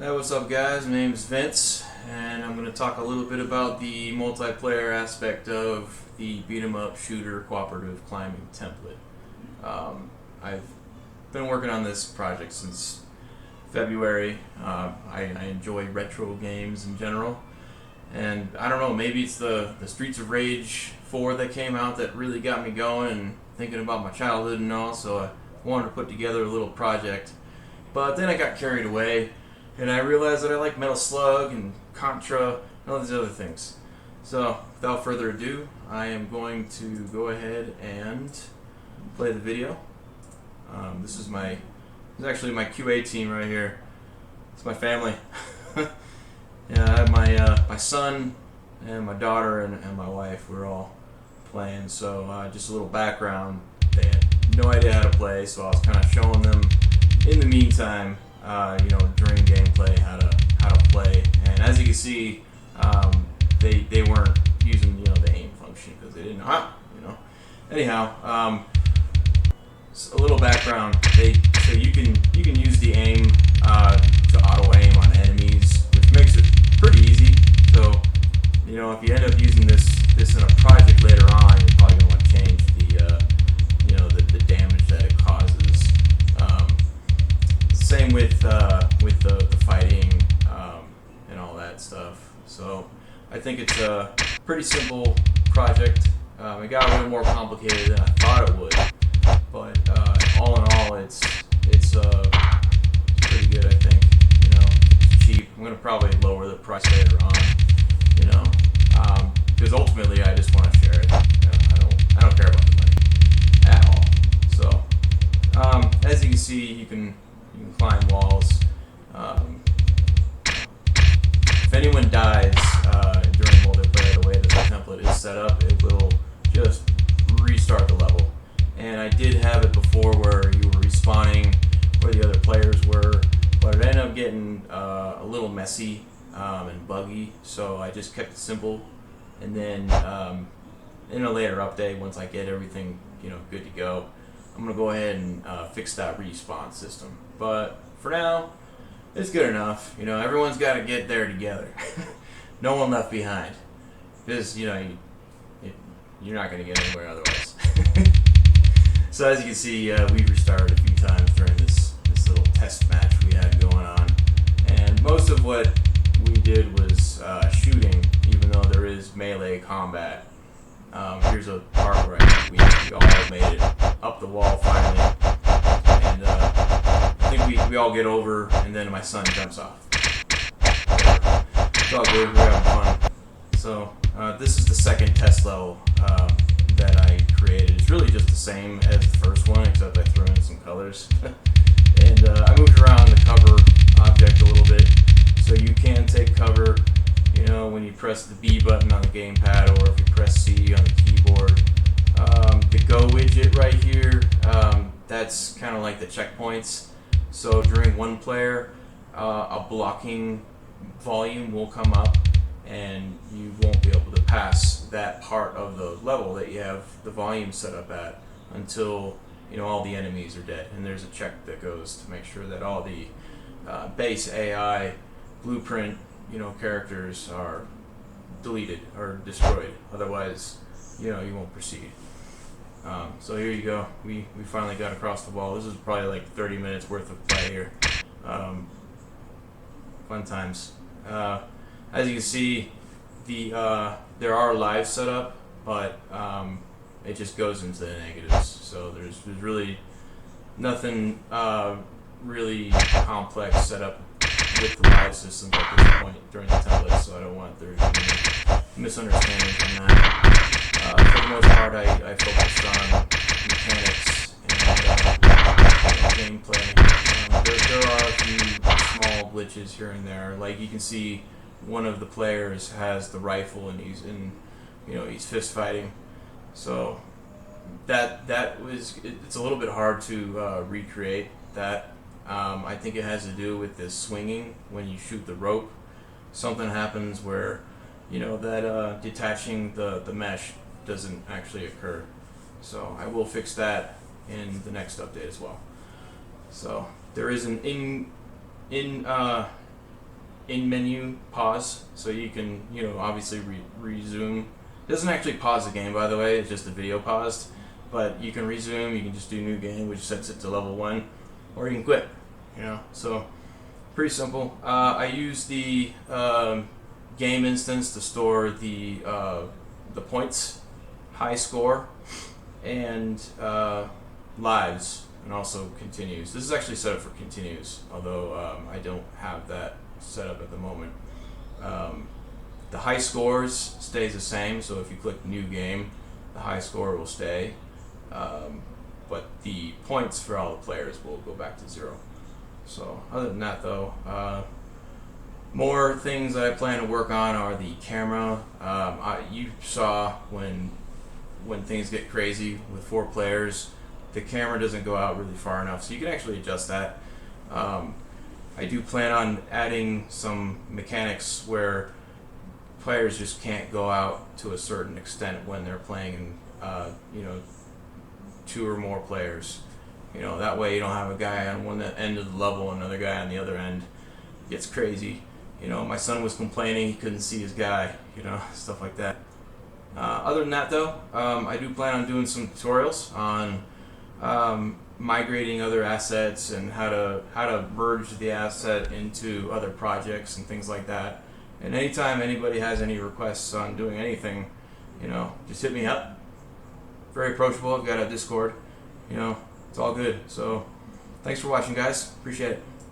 Hey, what's up, guys? My name is Vince, and I'm going to talk a little bit about the multiplayer aspect of the beat 'em up shooter cooperative climbing template. I've been working on this project since February. I enjoy retro games in general, and I don't know, maybe it's the Streets of Rage 4 that came out that really got me going and thinking about my childhood and all, so I wanted to put together a little project. But then I got carried away and I realized that I like Metal Slug and Contra and all these other things. So, without further ado, I am going to go ahead and play the video. This is actually my QA team right here. It's my family. Yeah, I have my son and my daughter and my wife. We're all playing. So, just a little background. They had no idea how to play, so I was kind of showing them in the meantime, during gameplay, how to play. And as you can see, they weren't using the aim function because they didn't know how. Anyhow, a little background. So you can use the aim to auto aim on enemies, which makes it pretty easy. So if you end up using this in a project later on, you're probably gonna want to change the damage that it causes. Same with the fighting and all that stuff. So I think it's a pretty simple project. It got a little more complicated than I thought it would, but all in all, it's pretty good. I think it's cheap. I'm gonna probably lower the price later on. Because ultimately I just want to share it. I don't care about the money at all. So as you can see, you can climb walls. If anyone dies during multiplayer, the way that the template is set up, it will just restart the level. And I did have it before where you were respawning where the other players were, but it ended up getting a little messy and buggy, so I just kept it simple. And then in a later update, once I get everything good to go, I'm gonna go ahead and fix that respawn system. But for now, it's good enough. Everyone's got to get there together. No one left behind, because you're not gonna get anywhere otherwise. So as you can see, we restarted a few times during this little test match we had going on, and most of what we did was shooting, even though there is melee combat. Here's a part where I think we all made it up the wall finally, and I think we all get over, and then my son jumps off. It's all good, we're having fun. So this is the second test level that I created. It's really just the same as the first one, except I threw in some colors. And I moved around the cover object a little bit, so you can take cover when you press the B button on the gamepad, or if you press C on the keyboard. The Go widget right here, that's kind of like the checkpoints. So during one player, a blocking volume will come up, and you won't be able to pass that part of the level that you have the volume set up at until all the enemies are dead. And there's a check that goes to make sure that all the base AI blueprint characters are deleted or destroyed. Otherwise, you won't proceed. So here you go. We finally got across the wall. This is probably like 30 minutes worth of play here. Fun times. As you can see, there are lives set up, but it just goes into the negatives. So there's really nothing really complex set up with the live systems at this point during the template, so I don't want there to be any misunderstandings on that. For the most part, I focused on mechanics and gameplay. There are a few small glitches here and there. Like you can see, one of the players has the rifle and he's fist fighting. So it's a little bit hard to recreate that. I think it has to do with this swinging when you shoot the rope. Something happens where that detaching the mesh doesn't actually occur. So I will fix that in the next update as well. So there is an in menu pause, so you can, obviously resume. It doesn't actually pause the game, by the way. It's just the video paused, but you can resume. You can just do new game, which sets it to level 1, or you can quit. So pretty simple. I use the game instance to store the points, high score, and lives, and also continues. This is actually set up for continues, although I don't have that set up at the moment. The high scores stays the same, so if you click new game, the high score will stay, but the points for all the players will go back to 0. So other than that, though, more things that I plan to work on are the camera. You saw when things get crazy with 4 players, the camera doesn't go out really far enough, so you can actually adjust that. I do plan on adding some mechanics where players just can't go out to a certain extent when they're playing, 2 or more players. That way you don't have a guy on one end of the level and another guy on the other end. It gets crazy. My son was complaining he couldn't see his guy, stuff like that. Other than that, though, I do plan on doing some tutorials on migrating other assets and how to merge the asset into other projects and things like that. And anytime anybody has any requests on doing anything, just hit me up. Very approachable. I've got a Discord. It's all good. So thanks for watching, guys. Appreciate it.